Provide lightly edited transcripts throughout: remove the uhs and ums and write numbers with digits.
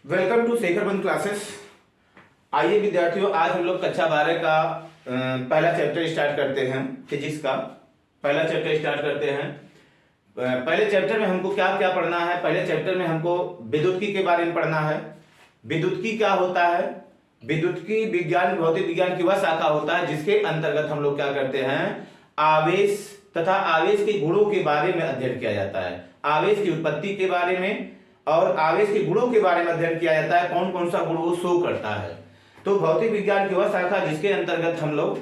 Welcome to Shekhar बंद classes. आइए विद्यार्थियों, आज हम लोग कक्षा 12 का पहला चैप्टर स्टार्ट करते हैं। फिजिक्स का पहला चैप्टर स्टार्ट करते हैं। पहले चैप्टर में हमको क्या क्या पढ़ना है? पहले चैप्टर में हमको विद्युत्की के बारे में पढ़ना है। विद्युत्की क्या होता है? विद्युत्की विज्ञान भौतिक विज्ञान की वह शाखा होता है जिसके अंतर्गत हम लोग क्या करते हैं, आवेश तथा आवेश के गुणों के बारे में अध्ययन किया जाता है। आवेश की उत्पत्ति के बारे में और आवेश के गुणों के बारे में अध्ययन किया जाता है, कौन कौन सा गुण वो शो करता है। तो भौतिक विज्ञान की वह शाखा जिसके अंतर्गत हम लोग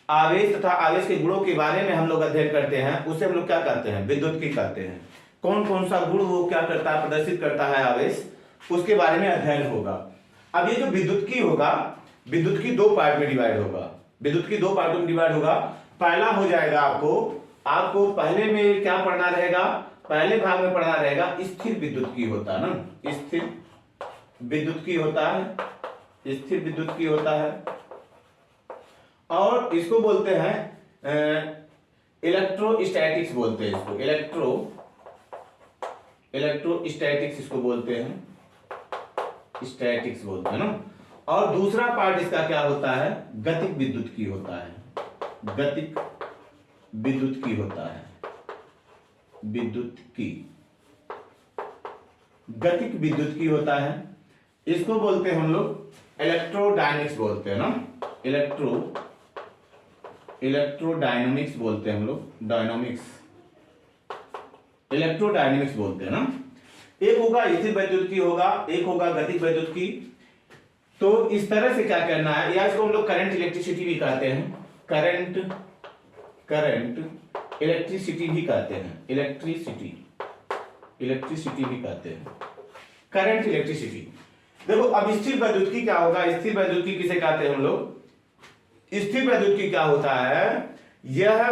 आवेश तथा आवेश के गुणों के बारे में हम लोग अध्ययन करते हैं, उसे हम लोग क्या कहते हैं? विद्युत्की कहते हैं। कौन कौन सा गुण वो क्या करता है, प्रदर्शित करता है आवेश, उसके बारे में अध्ययन होगा। अब ये जो विद्युत्की होगा, विद्युत्की दो पार्ट में डिवाइड होगा। विद्युत्की दो पार्टों में डिवाइड होगा। पहला हो जाएगा आपको पहले में क्या पढ़ना रहेगा? पहले भाग में पढ़ना रहेगा स्थिर विद्युत्की होता है ना, स्थिर विद्युत्की होता है, स्थिर विद्युत्की होता है। और इसको बोलते हैं इलेक्ट्रोस्टैटिक्स बोलते हैं इसको, इलेक्ट्रोस्टैटिक्स इसको बोलते हैं, स्टैटिक्स बोलते हैं ना। और दूसरा पार्ट इसका क्या होता है? गतिक विद्युत्की होता है, गतिक विद्युत्की होता है, विद्युत्की, गतिक विद्युत्की होता है। इसको बोलते हैं हम लोग इलेक्ट्रोडायनेमिक्स बोलते हैं ना, इलेक्ट्रोडायनेमिक्स बोलते हैं हम लोग, डायनामिक्स, इलेक्ट्रोडायनेमिक्स बोलते हैं ना। एक होगा स्थिर विद्युत्की होगा, एक होगा गतिक विद्युत्की। तो इस तरह से क्या करना है, या इसको हम लोग करंट इलेक्ट्रिसिटी भी कहते हैं, करंट इलेक्ट्रिसिटी भी कहते हैं, इलेक्ट्रिसिटी भी कहते हैं, करंट इलेक्ट्रिसिटी। देखो अब स्थिर वैद्युतिकी क्या होगा? स्थिर वैद्युतिकी किसे कहते हैं हम लोग? स्थिर वैद्युतिकी क्या होता है? यह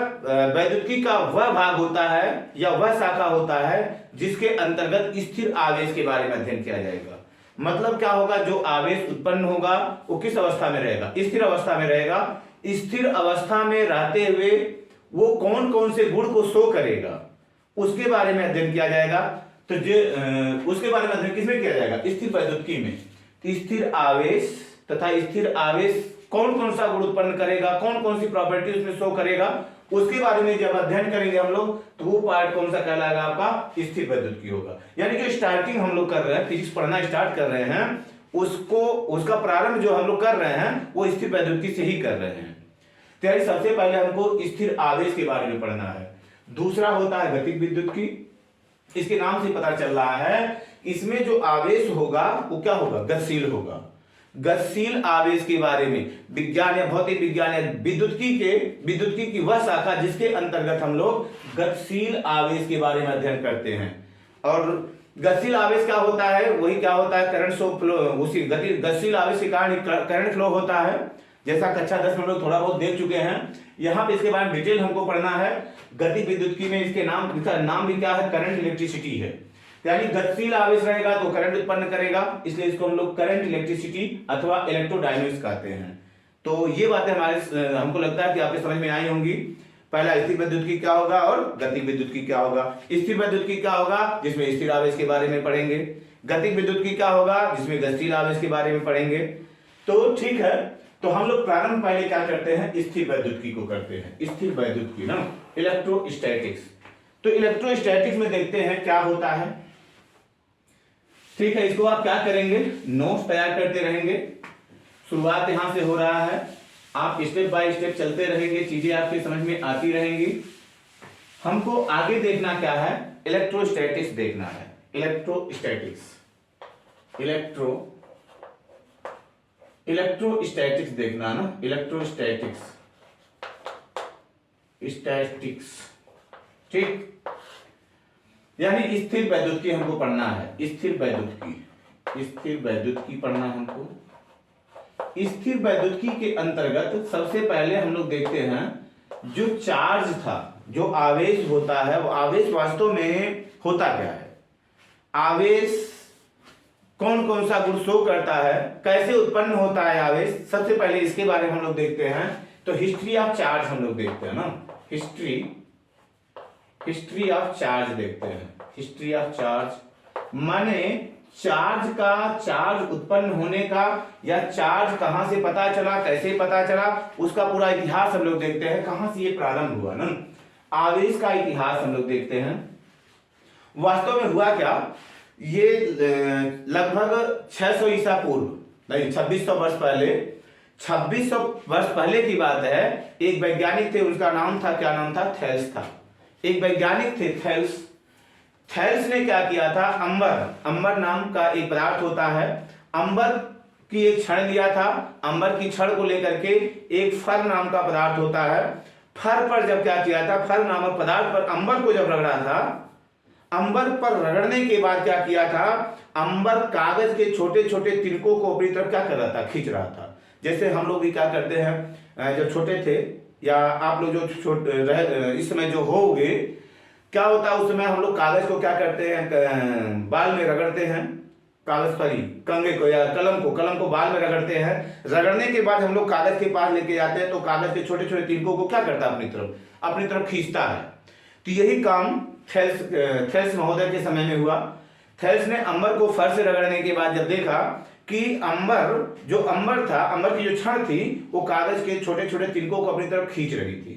वैद्युतिकी का वह भाग होता है या वह शाखा होता है जिसके अंतर्गत स्थिर आवेश के बारे में अध्ययन किया जाएगा। मतलब क्या होगा? जो आवेश उत्पन्न होगा वो किस अवस्था में रहेगा? स्थिर अवस्था में रहेगा। स्थिर अवस्था में रहते हुए वो कौन कौन से गुण को शो करेगा, उसके बारे में अध्ययन किया जाएगा। तो उसके बारे में अध्ययन किसमें किया जाएगा? स्थिर वैद्युतिकी में। स्थिर आवेश तथा स्थिर आवेश कौन कौन सा गुण उत्पन्न करेगा, कौन कौन सी प्रॉपर्टी उसमें शो करेगा, उसके बारे में जब अध्ययन करेंगे हम लोग, तो वो पार्ट कौन सा कहलाएगा? आपका स्थिर वैद्युतिकी होगा। यानी कि स्टार्टिंग हम लोग कर रहे हैं, फिजिक्स पढ़ना स्टार्ट कर रहे हैं, उसका प्रारंभ जो हम लोग कर रहे हैं वो स्थिर वैद्युतिकी से ही कर रहे हैं। तो सबसे पहले हमको स्थिर आवेश के बारे में पढ़ना है। दूसरा होता है गतिक विद्युत्की। इसके नाम से पता चल रहा है इसमें जो आवेश होगा वो क्या होगा? गतिशील होगा। गतिशील आवेश के बारे में विज्ञान या भौतिक विज्ञान या विद्युत्की की वह शाखा जिसके अंतर्गत हम लोग गतिशील आवेश के बारे में अध्ययन करते हैं। और गतिशील आवेश क्या होता है? वही क्या होता है? Current flow. उसी गतिशील आवेश के कारण करंट फ्लो होता है, जैसा कक्षा 10 में लोग थोड़ा बहुत देख चुके हैं। यहाँ पे इसके बारे में डिटेल हमको पढ़ना है। गतिक विद्युत्की में इसका नाम भी क्या है? करंट इलेक्ट्रिसिटी है। यानी गतिशील आवेश रहेगा तो करंट उत्पन्न करेगा, इसलिए इसको हम लोग करंट इलेक्ट्रिसिटी अथवा इलेक्ट्रोडायनेमिक्स कहते हैं। तो ये बातें हमको लगता है कि आपके समझ में आई होंगी। पहला स्थिर विद्युत्की क्या होगा और गतिक विद्युत्की क्या होगा। स्थिर विद्युत्की क्या होगा? जिसमें स्थिर आवेश के बारे में पढ़ेंगे। गतिक विद्युत्की क्या होगा? जिसमें गतिशील आवेश के बारे में पढ़ेंगे। तो ठीक है, तो हम लोग प्रारंभ पहले क्या करते हैं? स्थिर वैद्युतिकी को करते हैं। स्थिर वैद्युतिकी ना, इलेक्ट्रोस्टैटिक्स। तो इलेक्ट्रोस्टैटिक्स में देखते हैं क्या होता है। ठीक है, इसको आप क्या करेंगे? नोट्स तैयार करते रहेंगे। शुरुआत यहां से हो रहा है, आप स्टेप बाय स्टेप चलते रहेंगे, चीजें आपके समझ में आती रहेंगी। हमको आगे देखना क्या है? इलेक्ट्रोस्टैटिक्स देखना है। इलेक्ट्रोस्टैटिक्स देखना ना, स्टैटिक्स। ठीक, यानी स्थिर वैद्युतिकी हमको पढ़ना है। स्थिर वैद्युतिकी पढ़ना है हमको। स्थिर वैद्युतिकी के अंतर्गत सबसे पहले हम लोग देखते हैं जो चार्ज था, जो आवेश होता है, वो आवेश वास्तव में होता क्या है? आवेश कौन कौन सा गुण शो करता है, कैसे उत्पन्न होता है आवेश, सबसे पहले इसके बारे में हम लोग देखते हैं। तो हिस्ट्री ऑफ चार्ज हम लोग देखते हैं ना, हिस्ट्री ऑफ चार्ज देखते हैं। हिस्ट्री ऑफ चार्ज माने चार्ज उत्पन्न होने का या चार्ज कहां से पता चला, कैसे पता चला, उसका पूरा इतिहास हम लोग देखते हैं, कहां से ये प्रारंभ हुआ ना, आवेश का इतिहास हम लोग देखते हैं। वास्तव में हुआ क्या, ये लगभग 600 ईसा पूर्व नहीं 2600 वर्ष पहले, 2600 वर्ष पहले की बात है। एक वैज्ञानिक थे, उसका नाम था, क्या नाम था, थेल्स था। एक वैज्ञानिक थे थेल्स। थेल्स ने क्या किया था, अंबर नाम का एक पदार्थ होता है, अंबर की एक क्षण लिया था। अंबर की क्षण को लेकर के एक फर नाम का पदार्थ होता है, फर पर जब क्या किया था, फर नामक पदार्थ पर अंबर को जब रगड़ा था, अंबर पर रगड़ने के बाद क्या किया था, अंबर कागज के छोटे छोटे तिनकों को अपनी तरफ क्या कर रहा था, खींच रहा था। जैसे हम लोग भी क्या करते हैं, जब छोटे थे या आप लोग जो छोटे इस समय जो होगे, क्या होता है उस समय हम लोग कागज को क्या करते हैं, बाल में रगड़ते हैं, कागज पर ही कंगे को या कलम को बाल में रगड़ते हैं। रगड़ने के बाद हम लोग कागज के पास लेके जाते हैं तो कागज के छोटे छोटे तिनकों को क्या करता है, अपनी तरफ खींचता है। तो यही काम थेल्स महोदय के समय में हुआ। थेल्स ने अंबर को फर से रगड़ने के बाद जब देखा कि अंबर था, अंबर की जो क्षण थी वो कागज के छोटे छोटे तिनकों को अपनी तरफ खींच रही थी,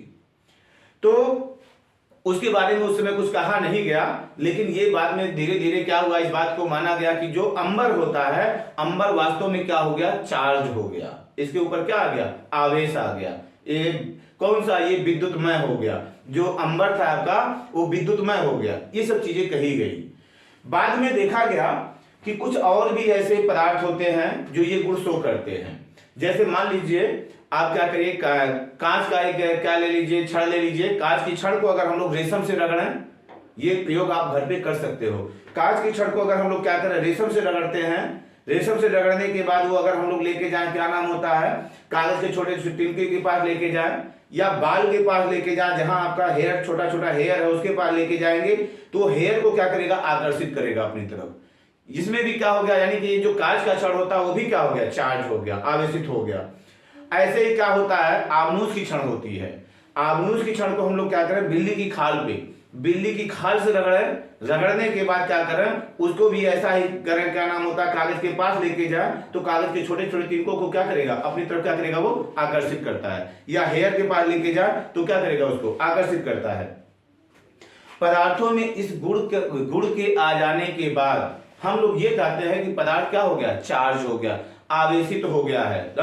तो उसके बारे में उस समय कुछ कहा नहीं गया। लेकिन ये बाद में धीरे धीरे क्या हुआ, इस बात को माना गया कि जो अंबर होता है, अंबर वास्तव में क्या हो गया, चार्ज हो गया। इसके ऊपर क्या आ गया, आवेश आ गया। ये कौन सा, ये विद्युतमय हो गया। जो अंबर था आपका वो विद्युतमय हो गया। ये सब चीजें कही गई। बाद में देखा गया कि कुछ और भी ऐसे पदार्थ होते हैं जो ये गुण शो करते हैं। जैसे मान लीजिए आप क्या करिए, कांच का एक क्या ले लीजिए, छड़ ले लीजिए। कांच की छड़ को अगर हम लोग रेशम से रगड़ें, ये प्रयोग आप घर पे कर सकते हो। कांच की छड़ को अगर हम लोग क्या करें, रेशम से रगड़ते हैं, रेशम से रगड़ने के बाद वो अगर हम लोग लेके जाएं, क्या नाम होता है, कागज के छोटे छोटे तिनके के पास लेके जाएं या बाल के पास लेके जाएं, जहां आपका हेयर छोटा छोटा हेयर है उसके पास लेके जाएंगे, तो हेयर को क्या करेगा, आकर्षित करेगा अपनी तरफ। इसमें भी क्या हो गया, यानी कि जो कांच का छड़ होता है वो भी क्या हो गया, चार्ज हो गया, आवेशित हो गया। ऐसे ही क्या होता है, आबनूस की क्षण होती है। आबनूस की क्षण को हम लोग क्या करें, बिल्ली की खाल पे, बिल्ली की खाल से रगड़ने के बाद क्या करें, उसको भी ऐसा ही करें, क्या नाम होता है, कागज के पास लेके जाए तो कागज के छोटे छोटे तिनकों को क्या करेगा, अपनी तरफ क्या करेगा, वो आकर्षित करता है। या हेयर के पास लेके जाए तो क्या करेगा, उसको आकर्षित करता है। पदार्थों में इस गुण के आ जाने के बाद हम लोग ये कहते हैं कि पदार्थ क्या हो गया, चार्ज हो गया, आवेशित हो गया है।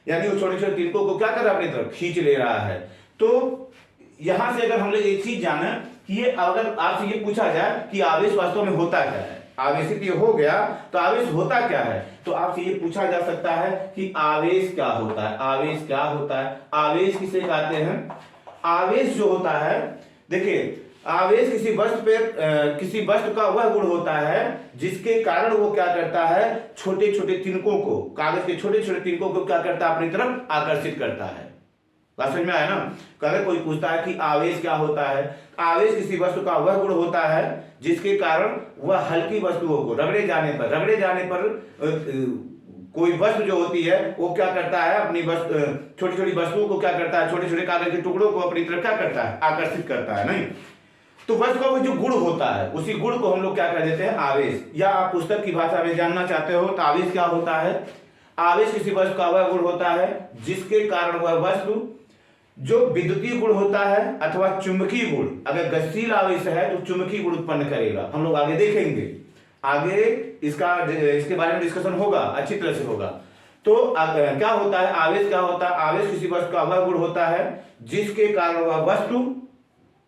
यानी वो छोटे छोटे तिनकों को क्या कर रहा है, अपनी तरफ खींच ले रहा है। तो यहां से अगर हम लोग एक चीज जाने कि ये, अगर आपसे ये पूछा जाए कि आवेश वास्तव में होता क्या है, आवेशित ये हो गया तो आवेश होता क्या है, तो आपसे ये पूछा जा सकता है कि आवेश क्या होता है। आवेश क्या होता है, आवेश किसे कहते हैं। आवेश जो होता है, देखिए, आवेश किसी वस्तु का वह गुण होता है जिसके कारण वो क्या करता है, छोटे छोटे तिनकों को, कागज के छोटे छोटे तिनकों को क्या करता है, अपनी तरफ आकर्षित करता है। बात समझ में आया ना। अगर कोई पूछता है कि आवेश क्या होता है, आवेश किसी वस्तु का वह गुण होता है जिसके कारण वह हल्की वस्तुओं को रगड़े जाने पर कोई वस्तु जो होती है वो क्या करता है, अपनी छोटी छोटी वस्तुओं को क्या करता है, छोटे छोटे कागज के टुकड़ों को अपनी तरफ क्या करता है, आकर्षित करता है। नहीं, तो वस्तु का वो जो गुण होता है, उसी गुण को हम लोग क्या कर देते हैं, आवेश। या आप पुस्तक की भाषा में जानना चाहते हो तो आवेश क्या होता है, आवेश किसी वस्तु का वह गुण होता है जिसके कारण वह वस्तु जो विद्युतीय गुण होता है अथवा चुंबकीय गुण, अगर गतिशील आवेश है तो चुंबकीय गुण उत्पन्न करेगा। हम लोग आगे देखेंगे, आगे इसके बारे में डिस्कशन होगा, अच्छी तरह से होगा। तो क्या होता है, आवेश क्या होता है, आवेश किसी वस्तु का वह गुण होता है जिसके कारण वह वस्तु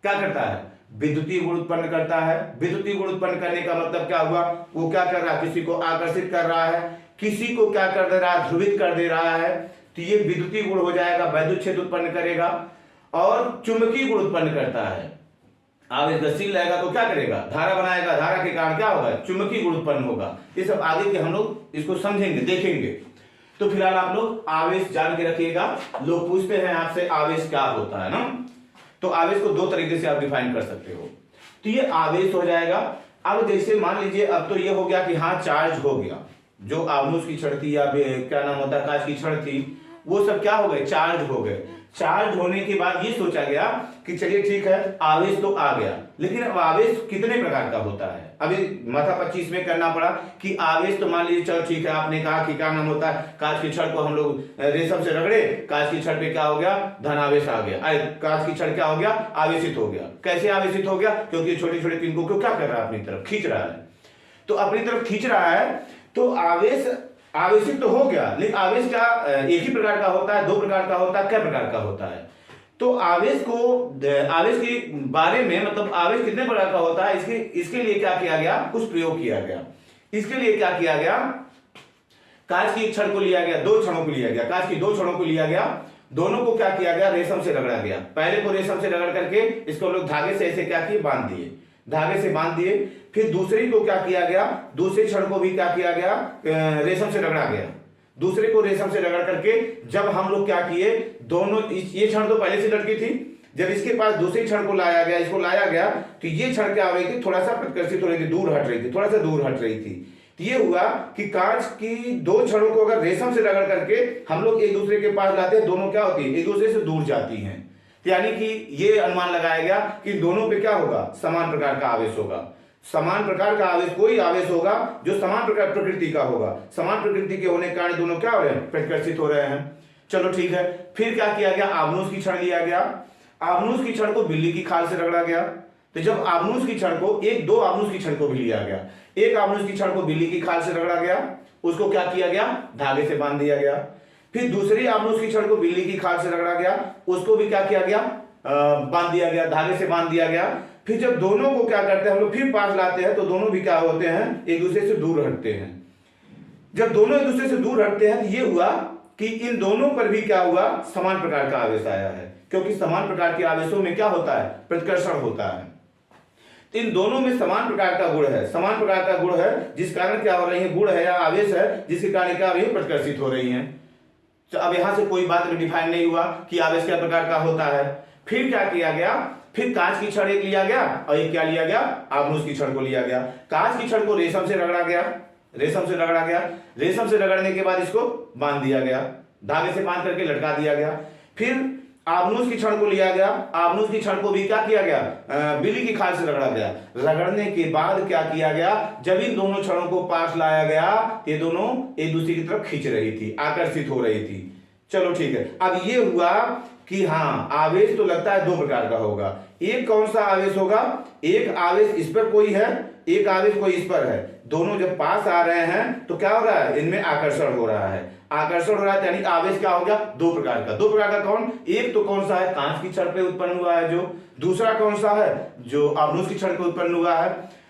क्या करता है, विद्युतीय गुण उत्पन्न करता है। विद्युतीय गुण उत्पन्न करने का मतलब क्या हुआ, वो क्या कर रहा है, किसी को आकर्षित कर रहा है, किसी को क्या कर दे रहा है, ध्रुवित कर दे रहा है। तो ये विद्युतीय गुण हो जाएगा, वैद्युत क्षेत्र उत्पन्न करेगा। और चुंबकीय गुण उत्पन्न करता है, आवेश गतिशील रहेगा तो क्या करेगा, धारा बनाएगा, धारा के कारण क्या होगा, चुंबकीय गुण उत्पन्न होगा। ये सब आगे के हम लोग इसको समझेंगे, देखेंगे। तो फिलहाल आप लोग आवेश जान के रखिएगा। लोग पूछते हैं आपसे आवेश क्या होता है ना, तो आवेश को दो तरीके से आप डिफाइन कर सकते हो। तो ये आवेश हो जाएगा। अब जैसे मान लीजिए अब तो ये हो गया कि हाँ चार्ज हो गया, जो आबनूस की छड़ थी या क्या नाम होता है, कांच की छड़ थी, वो सब क्या हो गए, चार्ज हो गए। चार्ज होने के बाद ये सोचा गया कि चलिए ठीक है, आवेश तो आ गया, लेकिन अब आवेश कितने प्रकार का होता है। अभी माथापच्ची इसमें करना पड़ा कि आवेश तो मान लीजिए चलो ठीक है, आपने कहा कि क्या नाम होता है, कांच की छड़ को हम लोग रेशम से रगड़े, कांच की छड़ पे क्या हो गया, धनावेश आ गया, कांच की छड़ क्या हो गया, आवेशित हो गया। कैसे आवेशित हो गया, क्योंकि छोटे छोटे तिनकों को क्या कर रहा है, अपनी तरफ खींच रहा है। तो अपनी तरफ खींच रहा है तो आवेश आवेशित तो हो गया, लेकिन आवेश का एक ही प्रकार का होता है, दो प्रकार का होता है, क्या प्रकार का होता है। तो आवेश के बारे में, मतलब आवेश कितने प्रकार का होता है, इसके लिए क्या किया गया, कुछ प्रयोग किया गया। इसके लिए क्या किया गया, कांच की एक छड़ को लिया गया, दो छड़ों को लिया गया, कांच की दो छड़ों को लिया गया, दोनों को क्या किया गया, रेशम से रगड़ा गया। पहले को रेशम से रगड़ करके इसको लोग धागे से ऐसे क्या किए, बांध दिए, धागे से बांध दिए। फिर दूसरे को क्या किया गया, दूसरे छड़ को भी क्या किया गया, रेशम से रगड़ा गया। दूसरे को रेशम से रगड़ करके जब हम लोग क्या किए, दोनों, ये छड़ तो पहले से लटकी थी, जब इसके पास दूसरी छड़ को लाया गया, इसको लाया गया, तो ये छड़ क्या हो रही थी, थोड़ा सा प्रतिकर्षित हो रही थी, दूर हट रही थी, थोड़ा सा दूर हट रही थी। तो ये हुआ कि कांच की दो छड़ों को अगर रेशम से रगड़ करके हम लोग एक दूसरे के पास लाते हैं, दोनों क्या होती है, एक दूसरे से दूर जाती हैं। यानी कि ये अनुमान लगाया गया कि दोनों पे क्या होगा, समान प्रकार का आवेश होगा। समान प्रकार का आवेश, कोई आवेश होगा जो समान प्रकार प्रकृति का होगा, समान प्रकृति के होने के कारण दोनों क्या हो रहे हैं, प्रतिकर्षित हो रहे हैं। चलो ठीक है, फिर क्या किया गया, आबनूस की छड़ लिया गया। आबनूस की छड़ को बिल्ली की खाल से रगड़ा गया। तो जब आबनूस की छड़ को, दो आबनूस की छड़ को भी लिया गया, एक आबनूस की छड़ को बिल्ली की खाल से रगड़ा गया, उसको क्या किया गया, धागे से बांध दिया गया। फिर दूसरी आबनूस की छड़ को बिल्ली की खाल से रगड़ा गया, उसको भी क्या किया गया, बांध दिया गया, धागे से बांध दिया गया। फिर जब दोनों को क्या करते हैं हम लोग, फिर पास लाते हैं, तो दोनों भी क्या होते हैं, एक दूसरे से दूर हटते हैं। जब दोनों एक दूसरे से दूर हटते हैं तो ये हुआ कि इन दोनों पर भी क्या हुआ, समान प्रकार का आवेश आया है, क्योंकि समान प्रकार के आवेशों में क्या होता है, प्रतिकर्षण होता है। इन दोनों में समान प्रकार का गुण है, समान प्रकार का गुण है, जिस कारण क्या हो रही है, गुण है या आवेश है, जिसके कारण क्या हो रही है, प्रतिकर्षित हो रही है। तो अब यहां से कोई बात डिफाइन नहीं हुआ कि आवेश क्या प्रकार का होता है। फिर क्या किया गया, फिर कांच की छड़ एक लिया गया और एक क्या लिया गया, आबनूस की छड़ को लिया गया। कांच की छड़ को रेशम से रगड़ा गया, रेशम से रगड़ा गया, रेशम से रगड़ने के बाद इसको बांध दिया गया, धागे से बांध करके लटका दिया गया। फिर आबनूस की छड़ को लिया गया, आबनूस की छड़ को भी क्या किया गया, बिल्ली की खाल से रगड़ा गया। रगड़ने के बाद क्या किया गया, जब इन दोनों छड़ों को पास लाया गया, ये दोनों एक दूसरे की तरफ खींच रही थी, आकर्षित हो रही थी। चलो ठीक है, अब ये हुआ कि हाँ, आवेश तो लगता है दो प्रकार का होगा। एक कौन सा आवेश होगा, एक आवेश इस पर कोई है, एक आवेश कोई इस पर है, दोनों जब पास आ रहे हैं तो क्या हो रहा है, इनमें आकर्षण हो रहा है, आकर्षण हो रहा है, यानी आवेश क्या हो गया, दो प्रकार का। दो प्रकार का कौन, एक तो कौन सा है, कांच की छड़ पे उत्पन्न हुआ है जो, दूसरा कौन सा है, जो आबनूस की छड़ पे उत्पन्न हुआ है।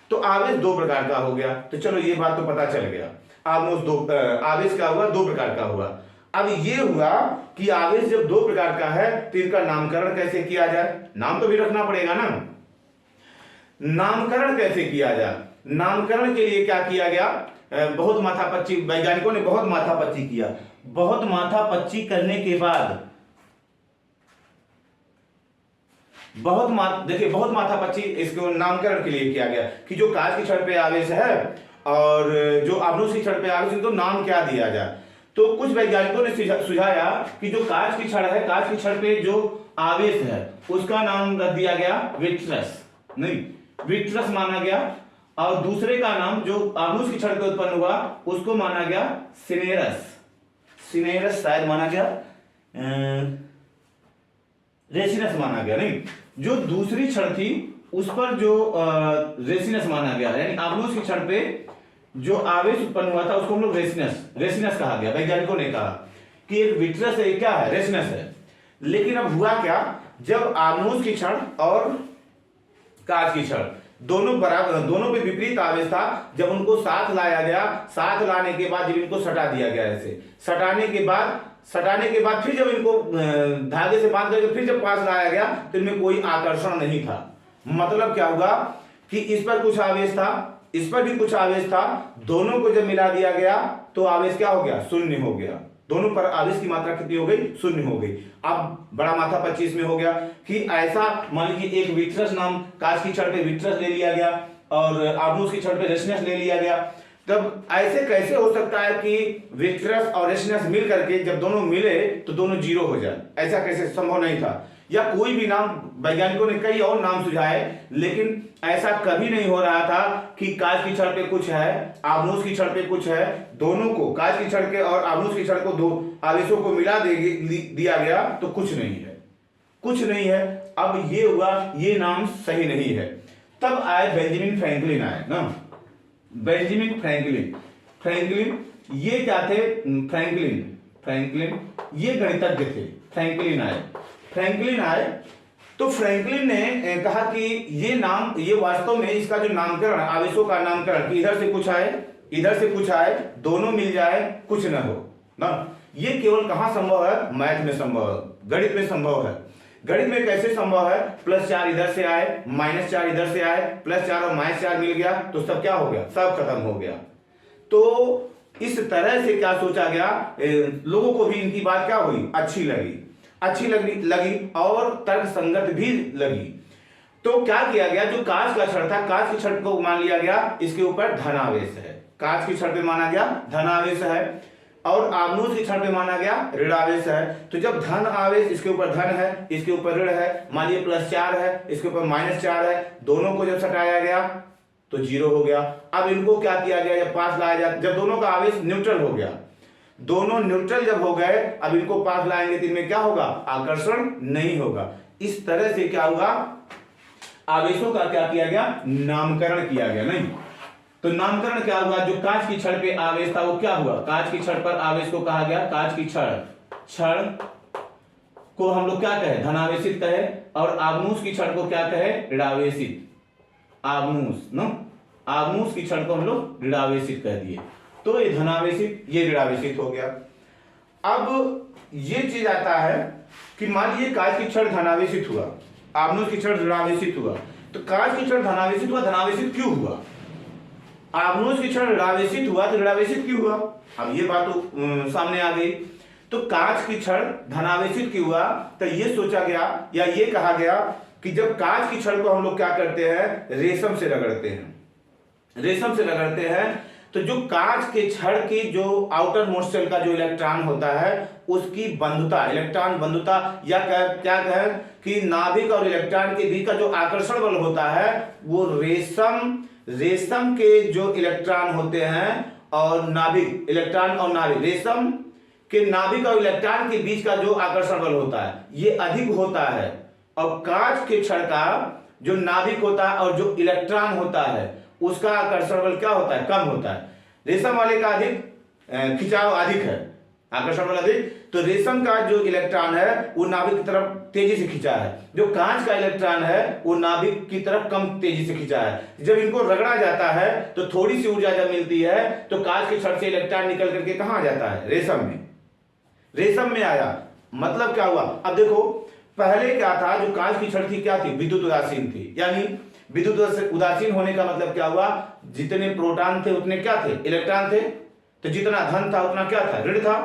तो आवेश दो प्रकार का हो गया। तो चलो ये बात तो पता चल गया, आवेश क्या हुआ, दो प्रकार का हुआ। अब ये हुआ कि आवेश जब दो प्रकार का है तो इनका नामकरण कैसे किया जाए, नाम तो भी रखना पड़ेगा ना। नामकरण कैसे किया जाए, नामकरण के लिए क्या किया गया, बहुत माथापच्ची, वैज्ञानिकों ने बहुत माथापच्ची किया। बहुत माथापच्ची करने के बाद देखिए बहुत माथापच्ची इसको नामकरण के लिए किया गया कि जो कांच की छड़ पे आवेश है और जो आबनूस की छड़ पे आवेश, इनको नाम क्या दिया जाए। तो कुछ वैज्ञानिकों ने सुझाया कि जो कांच की छड़ है, कांच की छड़ पे जो आवेश है उसका नाम रख दिया गया विट्रस, नहीं विट्रस माना गया, और दूसरे का नाम जो आबनूस की छड़ पे उत्पन्न हुआ उसको माना गया सिनेरस, सिनेरस शायद माना गया, रेसिनस माना गया, नहीं जो दूसरी छड़ थी उस पर जो रेसिनस माना गया, यानी आबनूस की छड़ पे जो आवेश उत्पन्न हुआ था उसको हम लोग रेसिनस कहा गया। वैज्ञानिकों ने कहा कि एक विट्रस है, क्या है, रेसिनस है। लेकिन अब हुआ क्या, जब आबनूस की छड़ और कांच की छड़ दोनों बराबर, दोनों पे विपरीत आवेश था, जब उनको साथ लाया गया, साथ लाने के बाद जब इनको सटा दिया गया, ऐसे सटाने के बाद फिर जब इनको धागे से बांध करके फिर जब पास लाया गया तो इनमें कोई आकर्षण नहीं था। मतलब क्या हुआ कि इस पर कुछ आवेश था, इस पर भी कुछ आवेश था, दोनों को जब मिला दिया गया तो आवेश क्या हो गया, शून्य हो गया। दोनों पर आवेश की मात्रा कितनी हो गई, शून्य हो गई। अब बड़ा माथापच्ची में हो गया कि ऐसा मान लीजिए एक विट्रस नाम, कांच की छड़ पे विट्रस ले लिया गया और आबनूस की छड़ पे रेसिनस ले लिया गया। तब ऐसे कैसे हो सकता है कि विट्रस और रेशनस मिल करके जब दोनों मिले तो दोनों जीरो हो जाए? ऐसा कैसे संभव नहीं था। या कोई भी नाम, वैज्ञानिकों ने कई और नाम सुझाए, लेकिन ऐसा कभी नहीं हो रहा था कि कांच की छड़ पे कुछ है, आबनूस की छड़ पे कुछ है, दोनों को, कांच की छड़ के और आबनूस की छड़ को दो आवेशों को मिला दिया गया तो कुछ नहीं है, कुछ नहीं है। अब ये हुआ, ये नाम सही नहीं है। तब आए बेंजामिन फ्रैंकलिन, आए ना, बेंजामिन फ्रैंकलिन ये क्या थे? फ्रैंकलिन ये गणितज्ञ थे। फ्रैंकलिन आए तो फ्रैंकलिन ने कहा कि ये नाम, ये वास्तव में इसका जो नामकरण, आवेशों का नामकरण, कि इधर से कुछ आए, दोनों मिल जाए, कुछ न हो ना, ये केवल कहां संभव है? मैथ में संभव है, गणित में संभव है। गणित में कैसे संभव है? +4 इधर से आए, -4 इधर से आए, +4 और -4 मिल गया तो सब क्या हो गया? सब खत्म हो गया। तो इस तरह से क्या सोचा गया, लोगों को भी इनकी बात क्या हुई? अच्छी लगी और तर्क संगत भी लगी। तो क्या किया गया, जो कांच का छड़ था, कांच की छड़ को मान लिया गया इसके ऊपर धनावेश है, कांच की छड़ पे माना गया धनावेश है, और आबनूस की छड़ पे माना गया ऋणावेश है। तो जब धन आवेश, इसके ऊपर धन है, इसके ऊपर ऋण है, मान लीजिए +4 है, इसके ऊपर -4 है, दोनों को जब सटाया गया तो 0 हो गया। अब इनको क्या किया गया, जब पास लाया जाए, जब दोनों का आवेश न्यूट्रल हो गया, दोनों न्यूट्रल जब हो गए, अब इनको पास लाएंगे तो इनमें क्या होगा? आकर्षण नहीं होगा। इस तरह से क्या होगा, आवेशों का क्या किया गया? नामकरण किया गया। नहीं तो नामकरण क्या हुआ? जो कांच की छड़ पे आवेश था वो क्या हुआ? कांच की छड़ पर आवेश को कहा गया, कांच की छड़ को हम लोग क्या कहे? धनावेशित कहे। और आबनूस की छड़ को क्या कहे? ऋणावेशित। आबनूस की छड़ को हम लोग ऋणावेशित कह दिए, तो ये धनावेशित, ये ऋणावेशित हो गया। अब ये चीज आता है कि मान लीजिए कांच की छड़ धनावेशित हुआ, आबनूस की छड़ ऋणावेशित हुआ, तो कांच की छड़ धनावेशित हुआ, धनावेशित क्यों हुआ? आबनूस की छड़ ऋणावेशित हुआ तो ऋणावेशित क्यों हुआ? अब ये बात तो सामने आ गई। तो कांच की छड़ धनावेशित क्यों हुआ? तो ये सोचा गया या ये कहा गया कि जब कांच की छड़ को हम लोग क्या करते हैं? रेशम से रगड़ते हैं, तो जो कांच के छड़ की जो आउटर मोस्ट शेल का जो इलेक्ट्रॉन होता है उसकी बंधुता, इलेक्ट्रॉन बंधुता, या क्या कहें कि नाभिक और इलेक्ट्रॉन के बीच का जो आकर्षण बल होता है वो रेशम के जो इलेक्ट्रॉन होते हैं और नाभिक, इलेक्ट्रॉन और नाभिक, रेशम के नाभिक और इलेक्ट्रॉन के बीच का जो आकर्षण बल होता है ये अधिक होता है, और कांच के छड़ का जो नाभिक होता है और जो इलेक्ट्रॉन होता है उसका आकर्षण बल क्या होता है? कम होता है। रेशम वाले का अधिक खिंचाव अधिक है, आकर्षण बल अधिक, तो रेशम का जो इलेक्ट्रॉन है वो नाभिक की तरफ तेजी से खिंचा है, जो कांच का इलेक्ट्रॉन है वो नाभिक की तरफ कम तेजी से खिंचा है। जब इनको रगड़ा जाता है तो थोड़ी सी ऊर्जा जब मिलती है तो कांच के छड़ से इलेक्ट्रॉन निकल करके कहां आ जाता है? रेशम में आया। मतलब क्या हुआ? अब देखो पहले क्या था, जो कांच की छड़ थी क्या थी? विद्युत उदासीन थी। यानी विद्युत उदासीन होने का मतलब क्या हुआ? जितने प्रोटॉन थे उतने क्या थे? इलेक्ट्रॉन थे। तो जितना धन था उतना क्या था? ऋण था।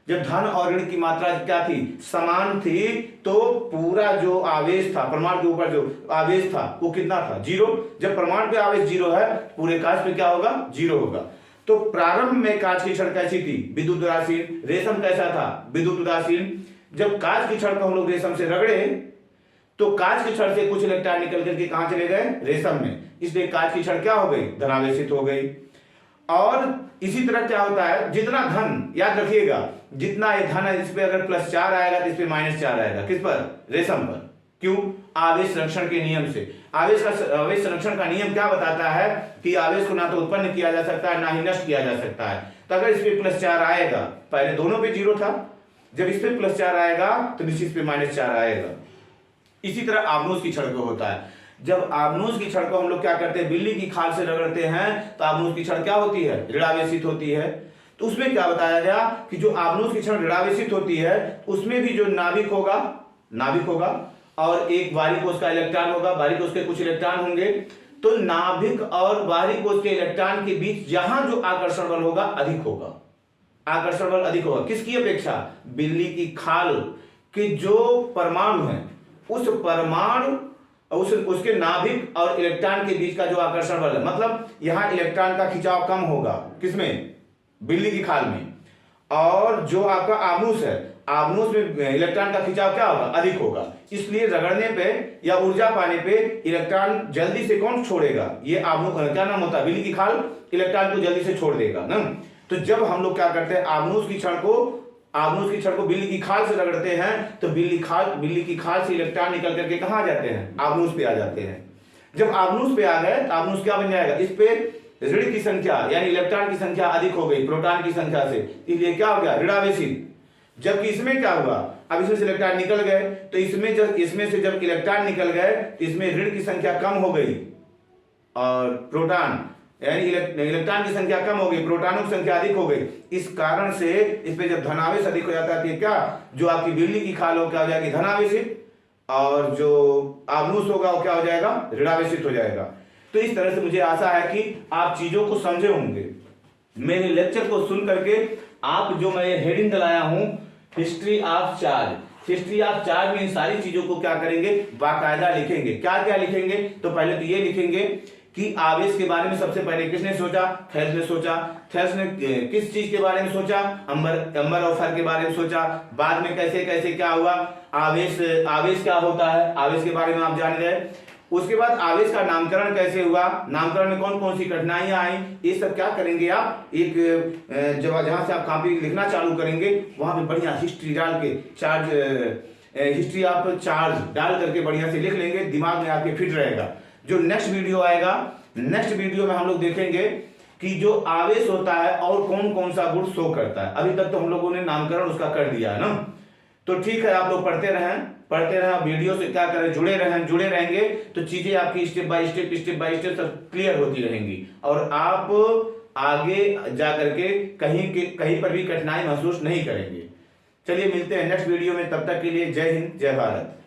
जब धन और ऋण की मात्रा क्या थी? समान थी, तो पूरा जो आवेश था, परमाणु के ऊपर जो आवेश था वो कितना था? 0। जब परमाणु पे आवेश 0 है, पूरे कांच पे क्या होगा? 0 होगा। तो प्रारंभ में कांच की छड़ कैसी थी? विद्युत उदासीन। रेशम कैसा था? विद्युत उदासीन। जब कांच की छड़ को हम लोग रेशम से रगड़े तो कांच की छड़ से कुछ इलेक्ट्रॉन निकल करके कहां चले गए? रेशम में। इसलिए कांच की छड़ क्या हो गई? धनावेशित हो गई। और इसी तरह क्या होता है, जितना धन, याद रखिएगा, जितना ये धन है इस पे अगर +4 आएगा तो इस पे -4 आएगा। किस पर? रेशम पर। क्यों? आवेश संरक्षण के नियम से। आवेश संरक्षण का नियम क्या बताता है कि आवेश को ना तो उत्पन्न किया जा सकता है ना ही नष्ट किया जा सकता है। तो अगर इस पे +4 आएगा, पहले दोनों पे 0 था, जब इस पे +4 आएगा तो नीचे इस पे -4 आएगा। इसी तरह आबनूस की छड़ को होता है। जब आबनूस की छड़ को हम लोग क्या करते हैं? बिल्ली की खाल से रगड़ते हैं तो आबनूस की छड़ क्या होती है? ऋणावेशित होती है। तो उसमें क्या बताया गया कि जो आबनूस की छड़ ऋणावेशित होती है उसमें भी जो नाभिक होगा और एक बाहरी कोश का इलेक्ट्रॉन होगा, बाहरी कोश के कुछ इलेक्ट्रॉन होंगे। तो नाभिक और बाहरी कोश के इलेक्ट्रॉन के बीच जहां जो आकर्षण बल होगा अधिक होगा, आकर्षण बल अधिक होगा। किसकी अपेक्षा? बिल्ली की खाल के जो परमाणु है उस परमाणु उसके नाभिक और इलेक्ट्रॉन के बीच का जो आकर्षण बल है, मतलब यहाँ इलेक्ट्रॉन का खिंचाव कम होगा, किसमें, बिल्ली की खाल में, और जो आपका आव्यूह है, आव्यूह में इलेक्ट्रॉन का खिंचाव क्या होगा, अधिक होगा। इसलिए रगड़ने पे या ऊर्जा पाने पे इलेक्ट्रॉन जल्दी से कौन छोड़ेगा, ये आव्यूह, क्या नाम होता है, बिल्ली की खाल इलेक्ट्रॉन को जल्दी से छोड़ देगा ना। तो जब हम लोग क्या करते हैं, आव्यूह की क्षण को बिल्ली की खाल से रगड़ते हैं, तो बिल्ली की खाल से इलेक्ट्रॉन निकल करके कहाँ आ जाते हैं, आव्यूह पे आ जाते हैं। जब आव्यूह पे आ गए तो आव्यूह क्या बन जाएगा, इस पे ऋण की संख्या यानी इलेक्ट्रॉन की संख्या अधिक हो गई प्रोटॉन की संख्या से, इसलिए क्या हो गया, ऋणावेशित। जबकि इसमें क्या हुआ, अब इसमें से इलेक्ट्रॉन निकल गए, तो इसमें से जब इलेक्ट्रॉन निकल गए तो इसमें ऋण की संख्या कम हो गई और प्रोटॉन यानी इलेक्ट्रॉन की संख्या कम हो गई, प्रोटॉनों की संख्या अधिक हो गई। इस कारण से इस पे जब धनावेश अधिक हो जाता है, क्या, जो आपकी बिल्ली की खाल हो क्या हो जाएगी, धनावेशित, और जो आव्यूह होगा वो क्या हो जाएगा, ऋणावेशित हो जाएगा। तो इस तरह से मुझे आशा है कि आप चीजों को समझे होंगे। मेरे लेक्चर को सुन करके आप जो मैं हेडिंग दिलाया हूं, history of charge, history of charge में इन सारी चीजों को क्या करेंगे, बाकायदा लिखेंगे। क्या क्या लिखेंगे, तो पहले तो ये लिखेंगे कि आवेश के बारे में सबसे पहले किसने सोचा, थेल्स ने सोचा। थेल्स ने किस चीज के बारे में सोचा, अम्बर और फर के बारे में सोचा। बाद में कैसे कैसे क्या हुआ, आवेश क्या होता है, आवेश के बारे में आप जान गए। उसके बाद आवेश का नामकरण कैसे हुआ, नामकरण में कौन कौन सी कठिनाइयां आई, ये सब क्या करेंगे आप, एक जहां से आप कॉपी लिखना चालू करेंगे वहां पे बढ़िया हिस्ट्री डाल के हिस्ट्री ऑफ चार्ज डाल करके बढ़िया से लिख लेंगे, दिमाग में आपके फिट रहेगा। जो नेक्स्ट वीडियो आएगा, नेक्स्ट वीडियो में हम लोग देखेंगे कि जो आवेश होता है और कौन कौन सा गुण शो करता है। अभी तक तो हम लोगों ने नामकरण उसका कर दिया है ना। तो ठीक है, आप लोग पढ़ते रहें, वीडियो से क्या करें, जुड़े रहेंगे तो चीजें आपकी स्टेप बाय स्टेप सब क्लियर होती रहेंगी और आप आगे जा करके कहीं पर भी कठिनाई महसूस नहीं करेंगे। चलिए मिलते हैं नेक्स्ट वीडियो में, तब तक के लिए जय हिंद जय भारत।